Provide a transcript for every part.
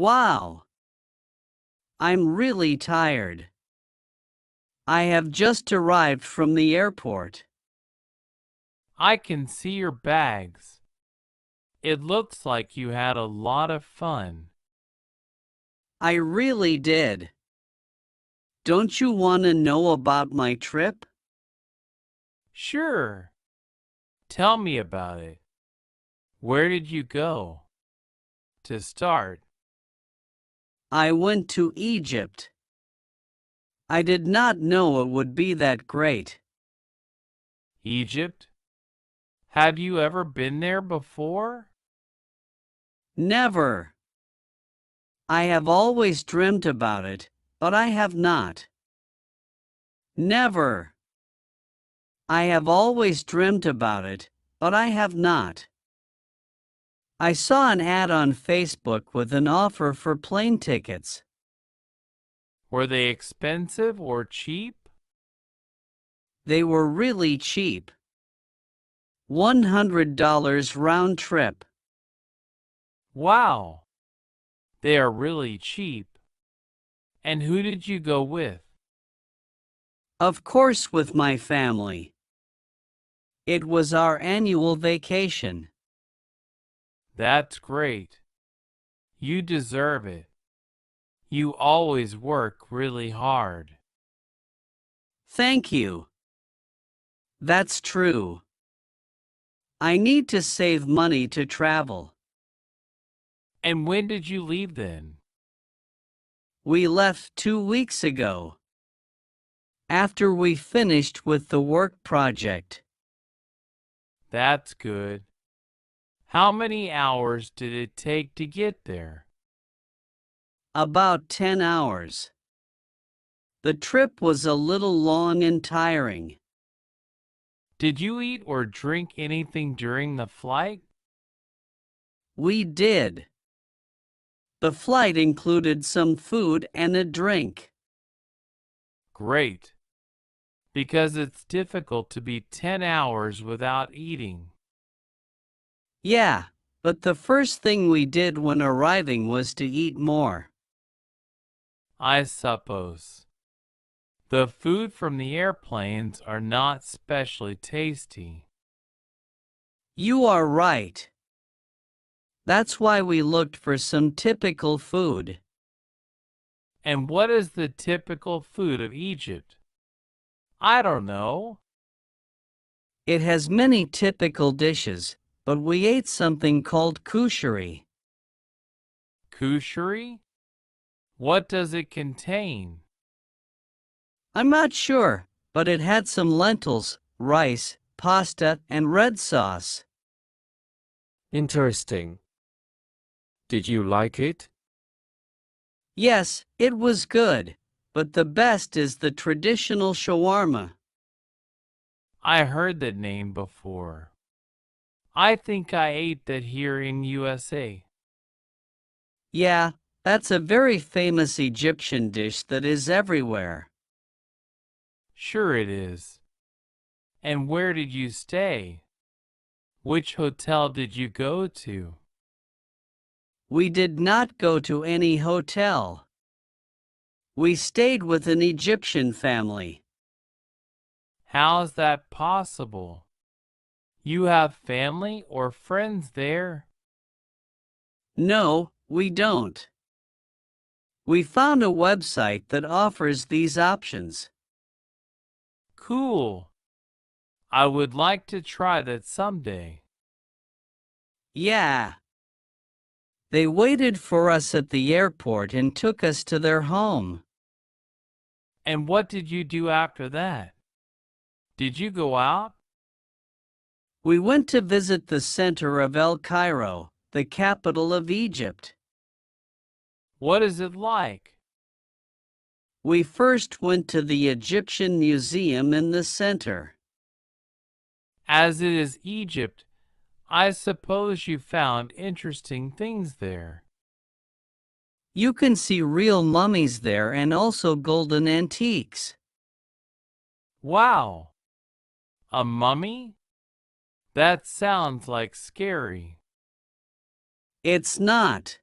Wow, I'm really tired. I have just arrived from the airport. I can see your bags. It looks like you had a lot of fun. I really did. Don't you want to know about my trip? Sure. Tell me about it. Where did you go? To start, I went to Egypt. I did not know it would be that great. Egypt? Have you ever been there before? Never. I have always dreamt about it, but I have not. Never. I have always dreamt about it, but I have not. I saw an ad on Facebook with an offer for plane tickets. Were they expensive or cheap? They were really cheap. $100 round trip. Wow, they are really cheap. And who did you go with? Of course, with my family. It was our annual vacation. That's great. You deserve it. You always work really hard. Thank you. That's true. I need to save money to travel. And when did you leave then? We left 2 weeks ago. After we finished with the work project. That's good. How many hours did it take to get there? About 10 hours. The trip was a little long and tiring. Did you eat or drink anything during the flight? We did. The flight included some food and a drink. Great. Because it's difficult to be 10 hours without eating. Yeah, but the first thing we did when arriving was to eat more. I suppose. The food from the airplanes are not specially tasty. You are right. That's why we looked for some typical food. And what is the typical food of Egypt? I don't know. It has many typical dishes, but we ate something called kushari. Kushari? What does it contain? I'm not sure, but it had some lentils, rice, pasta, and red sauce. Interesting. Did you like it? Yes, it was good, but the best is the traditional shawarma. I heard that name before. I think I ate that here in USA. Yeah, that's a very famous Egyptian dish that is everywhere. Sure it is. And where did you stay? Which hotel did you go to? We did not go to any hotel. We stayed with an Egyptian family. How's that possible? You have family or friends there? No, we don't. We found a website that offers these options. Cool. I would like to try that someday. Yeah. They waited for us at the airport and took us to their home. And what did you do after that? Did you go out? We went to visit the center of El Cairo, the capital of Egypt. What is it like? We first went to the Egyptian Museum in the center. As it is Egypt, I suppose you found interesting things there. You can see real mummies there and also golden antiques. Wow! A mummy? That sounds like scary. It's not.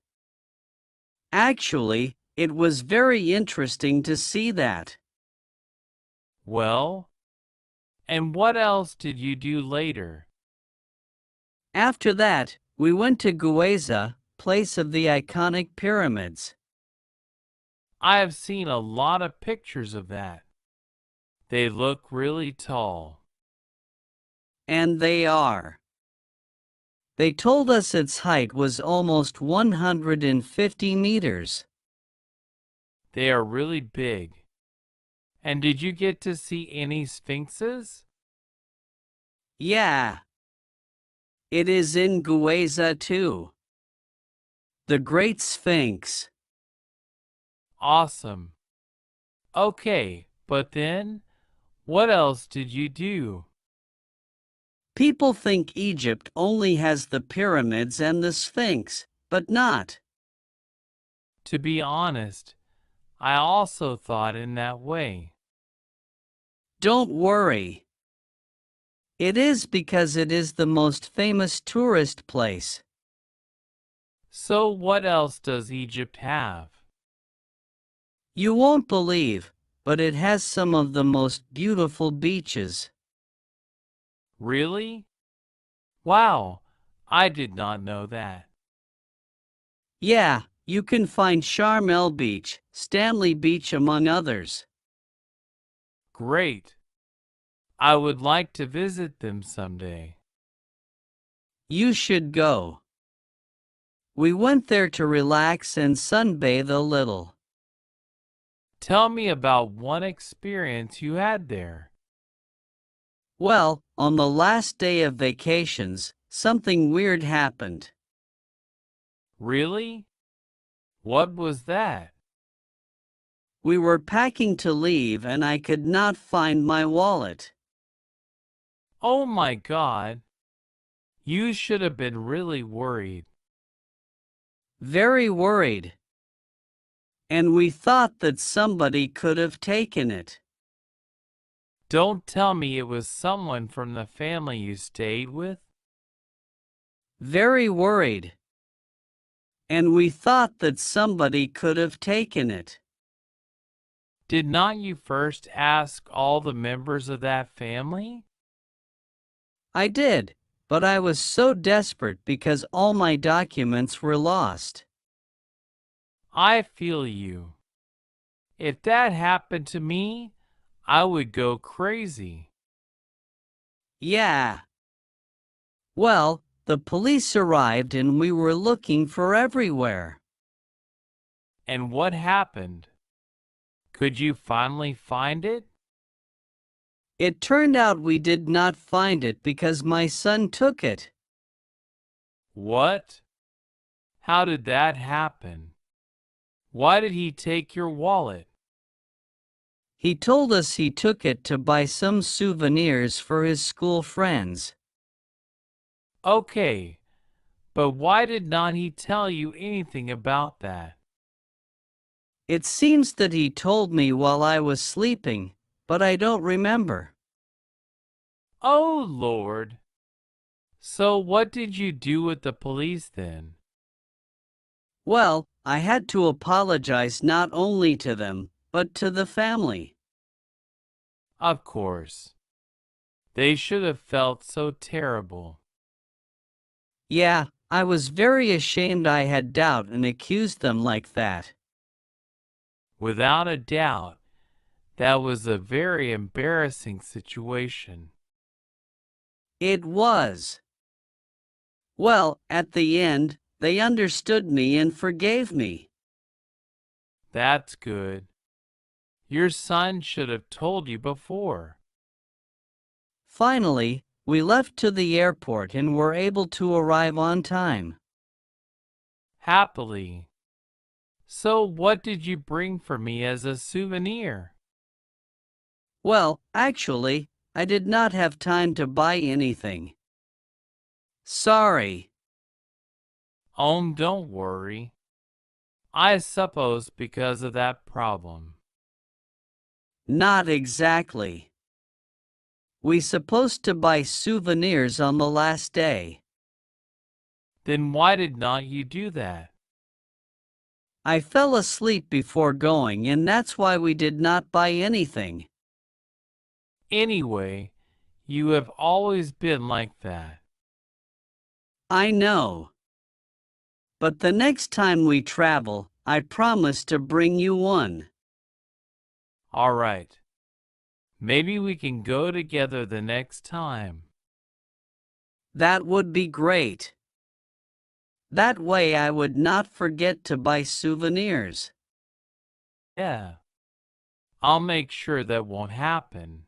Actually, it was very interesting to see that. Well, and what else did you do later? After that, we went to Gueza, place of the iconic pyramids. I have seen a lot of pictures of that. They look really tall. And they are. They told us its height was almost 150 meters. They are really big. And did you get to see any sphinxes? Yeah, it is in Gueza too. The Great Sphinx. Awesome. Okay, but then, what else did you do? People think Egypt only has the pyramids and the Sphinx, but not. To be honest, I also thought in that way. Don't worry. It is because it is the most famous tourist place. So what else does Egypt have? You won't believe, but it has some of the most beautiful beaches. Really? Wow, I did not know that. Yeah, you can find Sharm El Beach, Stanley Beach among others. Great. I would like to visit them someday. You should go. We went there to relax and sunbathe a little. Tell me about one experience you had there. Well, on the last day of vacations, something weird happened. Really? What was that? We were packing to leave and I could not find my wallet. Oh my God. You should have been really worried. Very worried. And we thought that somebody could have taken it. Don't tell me it was someone from the family you stayed with? Very worried. And we thought that somebody could have taken it. Did not you first ask all the members of that family? I did, but I was so desperate because all my documents were lost. I feel you. If that happened to me, I would go crazy. Yeah. Well, the police arrived and we were looking for everywhere. And what happened? Could you finally find it? It turned out we did not find it because my son took it. What? How did that happen? Why did he take your wallet? He told us he took it to buy some souvenirs for his school friends. Okay, but why did not he tell you anything about that? It seems that he told me while I was sleeping, but I don't remember. Oh, Lord. So what did you do with the police then? Well, I had to apologize not only to them, but to the family. Of course. They should have felt so terrible. Yeah, I was very ashamed I had doubt and accused them like that. Without a doubt, that was a very embarrassing situation. It was. Well, at the end, they understood me and forgave me. That's good. Your son should have told you before. Finally, we left to the airport and were able to arrive on time. Happily. So what did you bring for me as a souvenir? Well, actually, I did not have time to buy anything. Sorry. Oh, don't worry. I suppose because of that problem. Not exactly. We supposed to buy souvenirs on the last day. Then why did not you do that? I fell asleep before going and that's why we did not buy anything. Anyway, you have always been like that. I know. But the next time we travel, I promise to bring you one. All right. Maybe we can go together the next time. That would be great. That way I would not forget to buy souvenirs. Yeah. I'll make sure that won't happen.